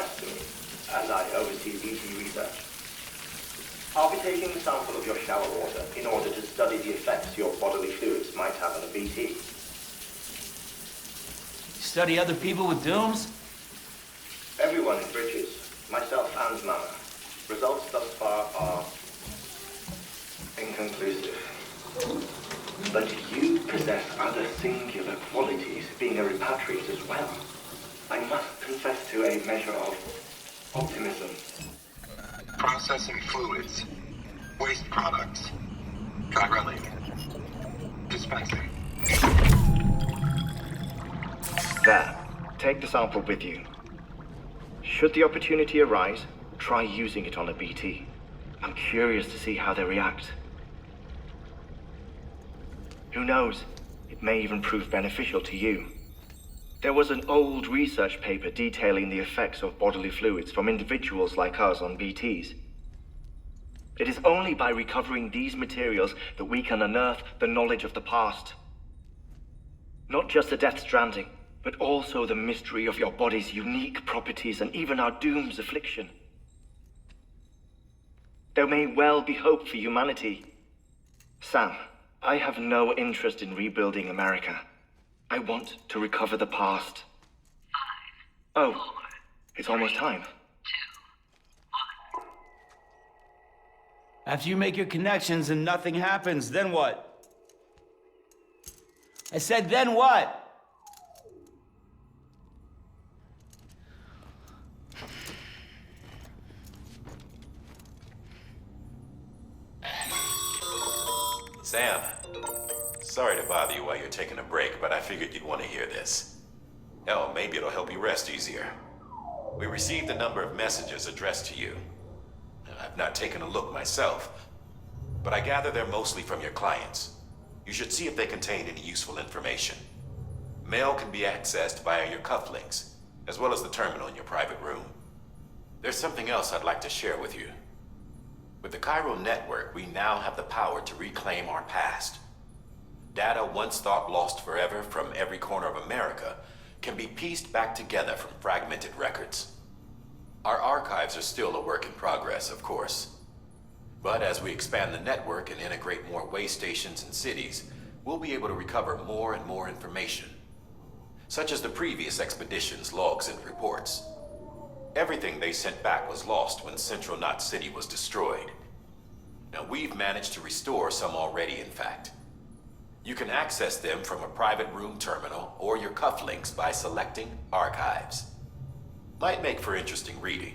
thanks to me, as I oversee BT research. I'll be taking a sample of your shower water in order to study the effects your bodily fluids might have on a BT. Study other people with dooms? Everyone in Bridges, myself and Mama. Results thus far are inconclusive. But you possess other singular qualities, being a repatriate as well. I must confess to a measure of optimism. Processing fluids. Waste products. Drilling. Dispensing. There. Take the sample with you. Should the opportunity arise, try using it on a BT. I'm curious to see how they react. Who knows? It may even prove beneficial to you. There was an old research paper detailing the effects of bodily fluids from individuals like us on BTs. It is only by recovering these materials that we can unearth the knowledge of the past. Not just the Death Stranding, but also the mystery of your body's unique properties and even our doom's affliction. There may well be hope for humanity. Sam, I have no interest in rebuilding America. I want to recover the past. 5, 4, it's almost time. 2, 1. After you make your connections and nothing happens, then what? I said, then what? Sam, sorry to bother you while you're taking a break, but I figured you'd want to hear this. Hell, maybe it'll help you rest easier. We received a number of messages addressed to you. I've not taken a look myself, but I gather they're mostly from your clients. You should see if they contain any useful information. Mail can be accessed via your cufflinks, as well as the terminal in your private room. There's something else I'd like to share with you. With the Chiral network, we now have the power to reclaim our past. Data once thought lost forever from every corner of America can be pieced back together from fragmented records. Our archives are still a work in progress, of course. But as we expand the network and integrate more way stations and cities, we'll be able to recover more and more information, such as the previous expedition's logs and reports. Everything they sent back was lost when Central Knot City was destroyed. Now, we've managed to restore some already, in fact. You can access them from a private room terminal or your cufflinks by selecting Archives. Might make for interesting reading.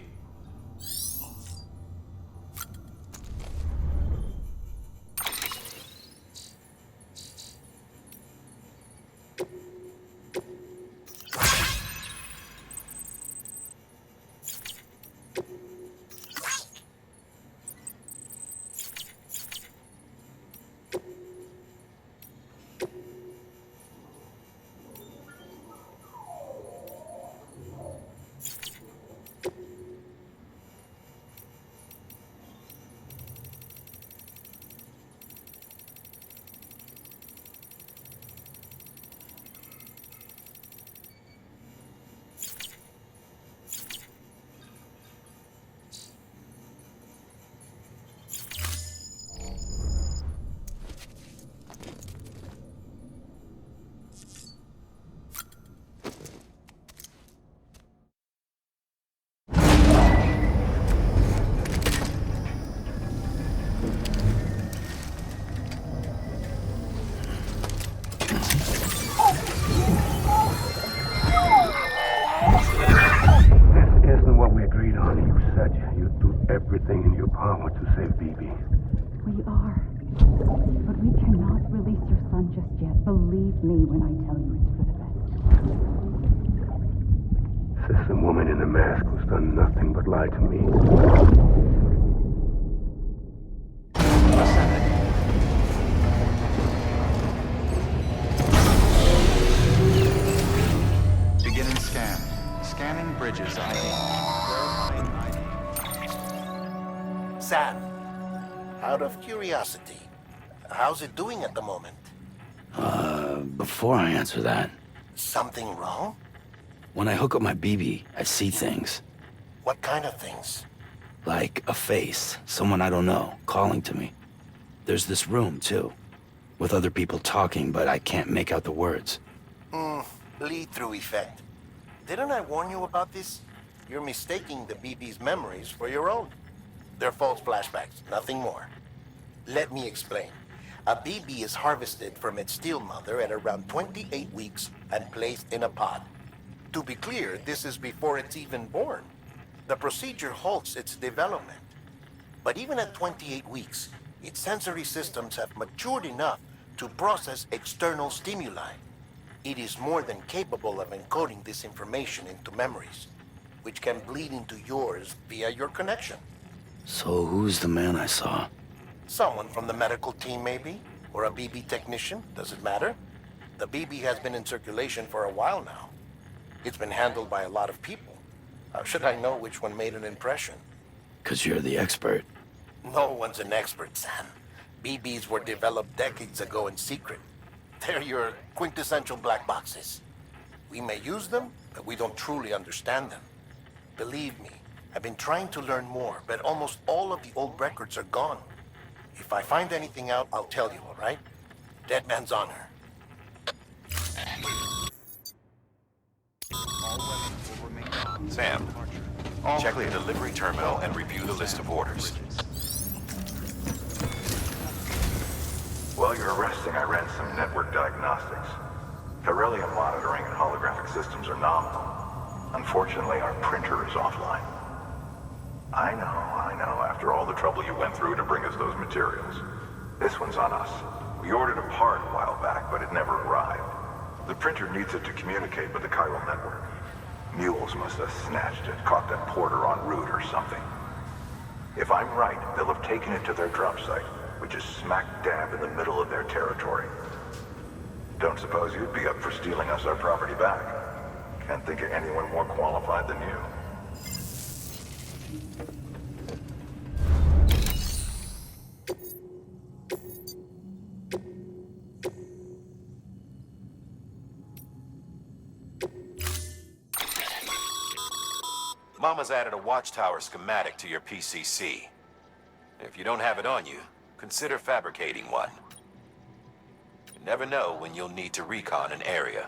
Everything in your power to save BB. We are. But we cannot release your son just yet. Believe me when I tell you it's for the best. Says the woman in the mask who's done nothing but lie to me. Beginning scan. Scanning Bridges ID. Verifying ID. Sam, out of curiosity, how's it doing at the moment? Before I answer that, Something wrong? when I hook up my BB, I see things. What kind of things? Like a face, someone I don't know, calling to me. There's this room, too, with other people talking, but I can't make out the words. Lead-through effect. Didn't I warn you about this? You're mistaking the BB's memories for your own. They're false flashbacks, nothing more. Let me explain. A BB is harvested from its steel mother at around 28 weeks and placed in a pod. To be clear, this is before it's even born. The procedure halts its development. But even at 28 weeks, its sensory systems have matured enough to process external stimuli. It is more than capable of encoding this information into memories, which can bleed into yours via your connection. So who's the man I saw? Someone from the medical team, maybe? Or a BB technician? Does it matter? The BB has been in circulation for a while now. It's been handled by a lot of people. How should I know which one made an impression? 'Cause you're the expert. No one's an expert, Sam. BBs were developed decades ago in secret. They're your quintessential black boxes. We may use them, but we don't truly understand them. Believe me, I've been trying to learn more, but almost all of the old records are gone. If I find anything out, I'll tell you, all right? Dead man's honor. Sam, check the delivery terminal and review the list of orders. While you're resting, I ran some network diagnostics. Beryllium monitoring and holographic systems are nominal. Unfortunately, our printer is offline. I know, after all the trouble you went through to bring us those materials. This one's on us. We ordered a part a while back, but it never arrived. The printer needs it to communicate with the chiral network. Mules must have snatched it, caught that porter en route or something. If I'm right, they'll have taken it to their drop site, which is smack dab in the middle of their territory. Don't suppose you'd be up for stealing us our property back? Can't think of anyone more qualified than you. Mama's added a watchtower schematic to your PCC. If you don't have it on you, consider fabricating one. You never know when you'll need to recon an area.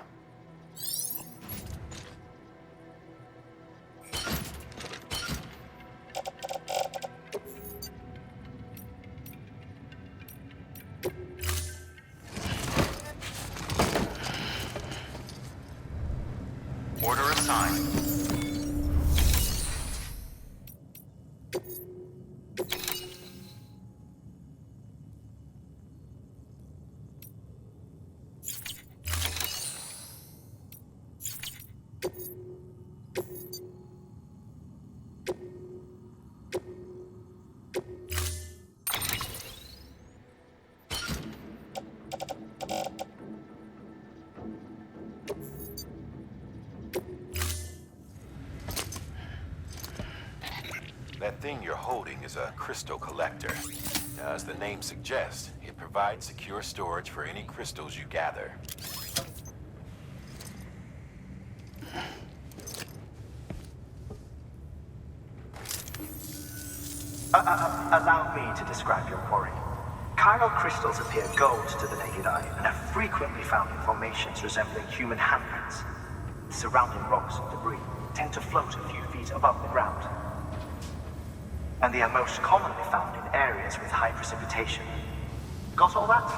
Order assigned. That thing you're holding is a crystal collector. As the name suggests, it provides secure storage for any crystals you gather. Allow me to describe your quarry. Chiral crystals appear gold to the naked eye and are frequently found in formations resembling human handprints. The surrounding rocks and debris tend to float a few feet above the ground. And they are most commonly found in areas with high precipitation. Got all that?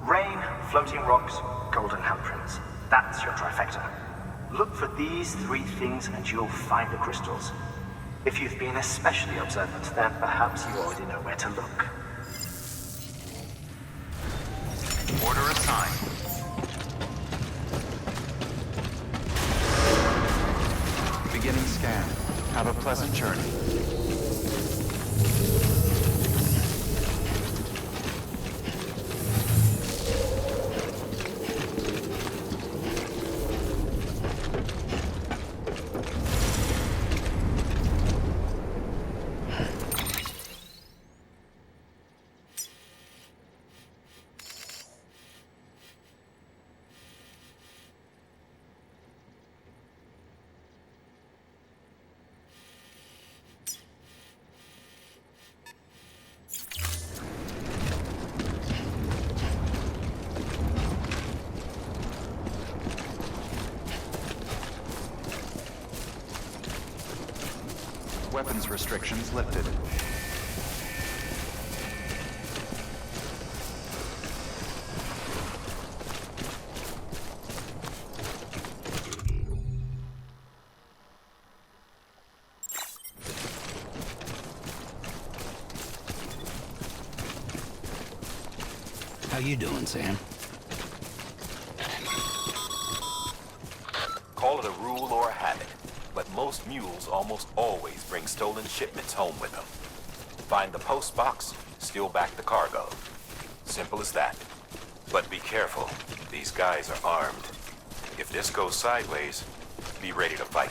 Rain, floating rocks, golden handprints. That's your trifecta. Look for these three things and you'll find the crystals. If you've been especially observant, then perhaps you already know where to look. Order assigned. Beginning scan. Have a pleasant journey. weapons restrictions lifted. How you doing, Sam? Call it a rule or a habit, but most mules almost always bring stolen shipments home with them. Find the post box, steal back the cargo. Simple as that. But be careful. These guys are armed. If this goes sideways, be ready to fight.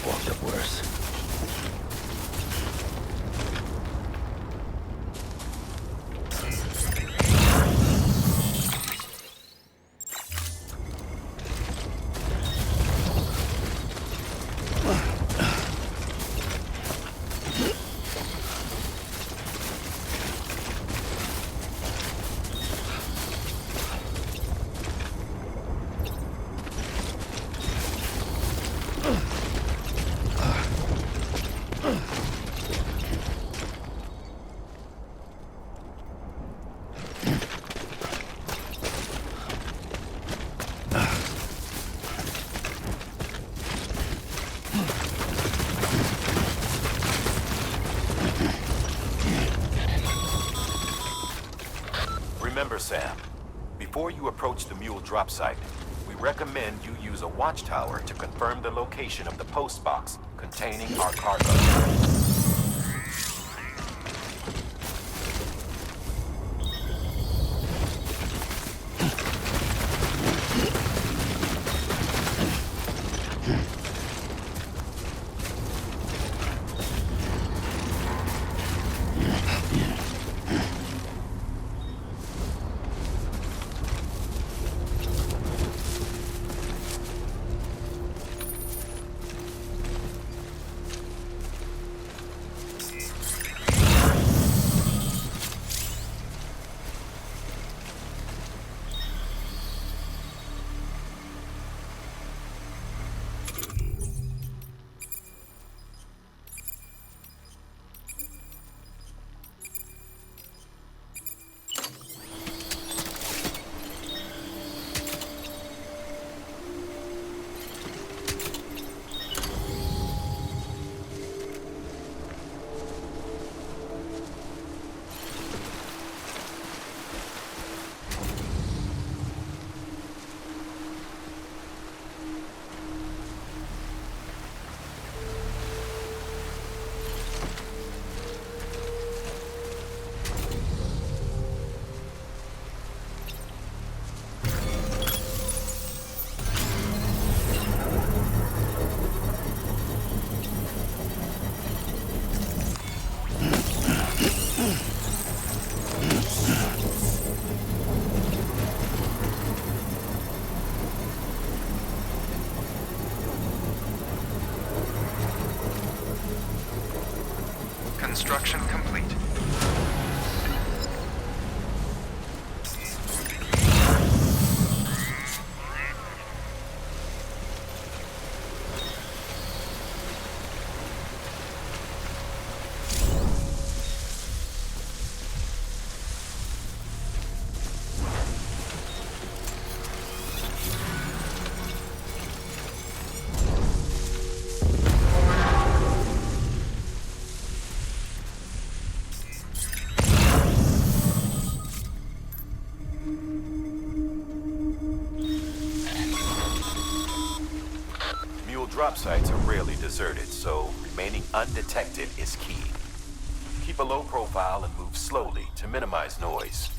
Walked up worse. Remember, Sam, before you approach the mule drop site, we recommend you use a watchtower to confirm the location of the post box containing our cargo. drop sites are rarely deserted, so remaining undetected is key. Keep a low profile and move slowly to minimize noise.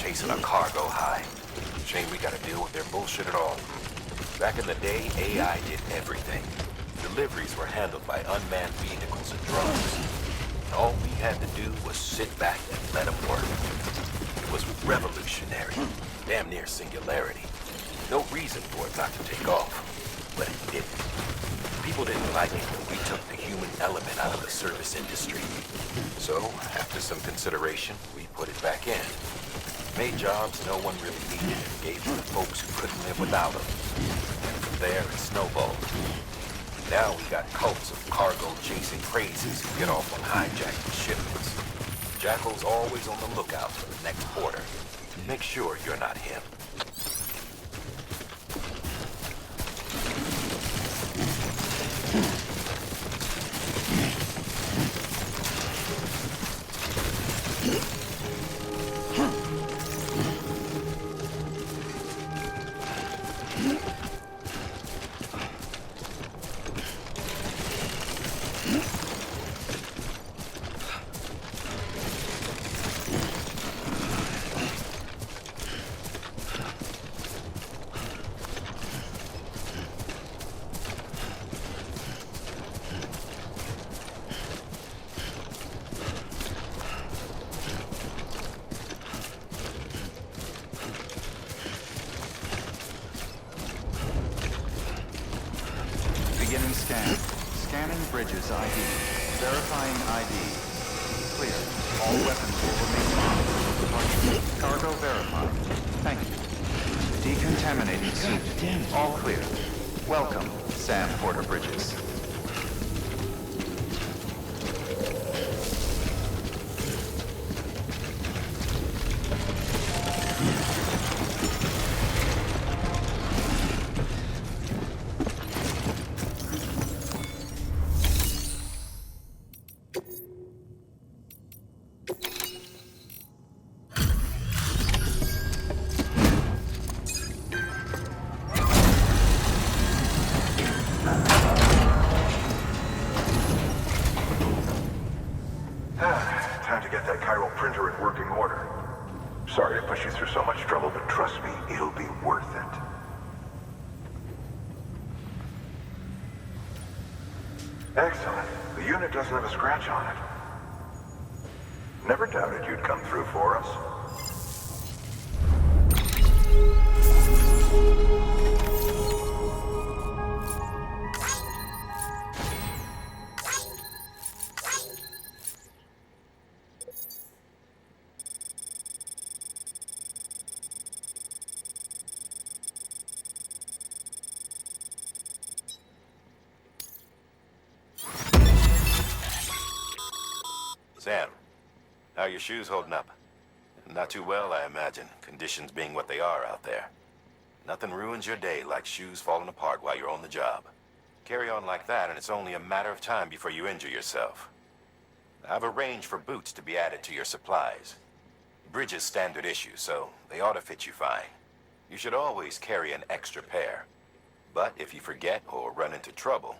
chasing a cargo high. Shame we gotta deal with their bullshit at all. Back in the day, AI did everything. Deliveries were handled by unmanned vehicles and drones. All we had to do was sit back and let them work. It was revolutionary, damn near singularity. No reason for it not to take off, but it didn't. People didn't like it when we took the human element out of the service industry. So, after some consideration, we put it back in. Made jobs no one really needed and gave to the folks who couldn't live without them. And from there, it snowballed. Now we got cults of cargo-chasing crazies who get off on hijacking shipments. Jackal's always on the lookout for the next order. Make sure you're not him. Beginning scan. Scanning bridges ID. Verifying ID. Clear. All weapons will remain on. Cargo verified. Thank you. Decontaminating suit. All clear. Welcome, Sam Porter Bridges. Time to get that chiral printer in working order. Sorry to push you through so much trouble, but trust me, it'll be worth it. Excellent. The unit doesn't have a scratch on it. Never doubted you'd come through for us. Sam, how are your shoes holding up? Not too well, I imagine, conditions being what they are out there. Nothing ruins your day like shoes falling apart while you're on the job. Carry on like that, and it's only a matter of time before you injure yourself. I've arranged for boots to be added to your supplies. Bridges standard issue, so they ought to fit you fine. You should always carry an extra pair. But if you forget or run into trouble,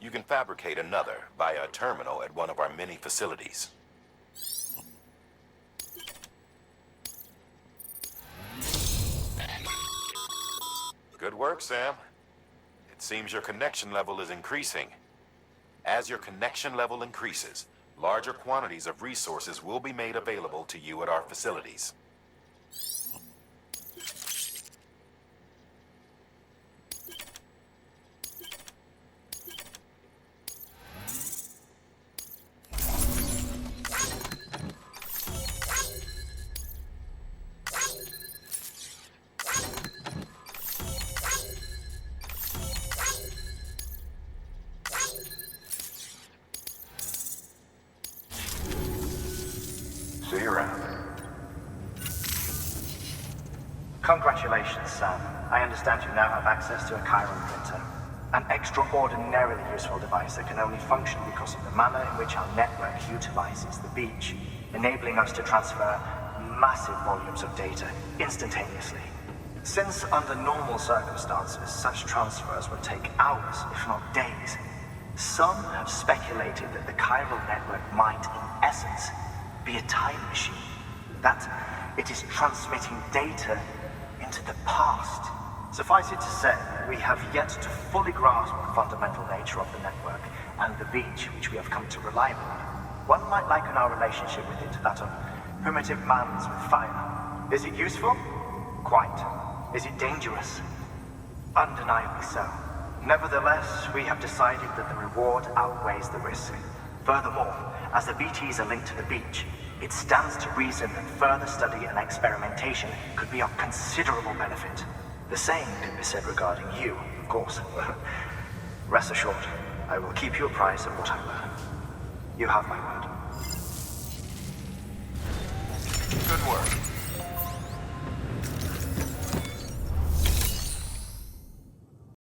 you can fabricate another via a terminal at one of our many facilities. Good work, Sam. It seems your connection level is increasing. As your connection level increases, larger quantities of resources will be made available to you at our facilities. See you around. Congratulations, Sam. I understand you now have access to a chiral printer. An extraordinarily useful device that can only function because of the manner in which our network utilizes the beach, enabling us to transfer massive volumes of data instantaneously. Since under normal circumstances, such transfers would take hours, if not days, some have speculated that the chiral network might, in essence, be a time machine that, It is transmitting data into the past. Suffice it to say, we have yet to fully grasp the fundamental nature of the network and the beach which we have come to rely on. One might liken our relationship with it to that of primitive mans with fire. Is it useful? Quite. Is it dangerous? Undeniably so. Nevertheless, we have decided that the reward outweighs the risk. Furthermore, as the BTs are linked to the beach, it stands to reason that further study and experimentation could be of considerable benefit. The same can be said regarding you, of course. Rest assured, I will keep you apprised of what I learn. You have my word. Good work.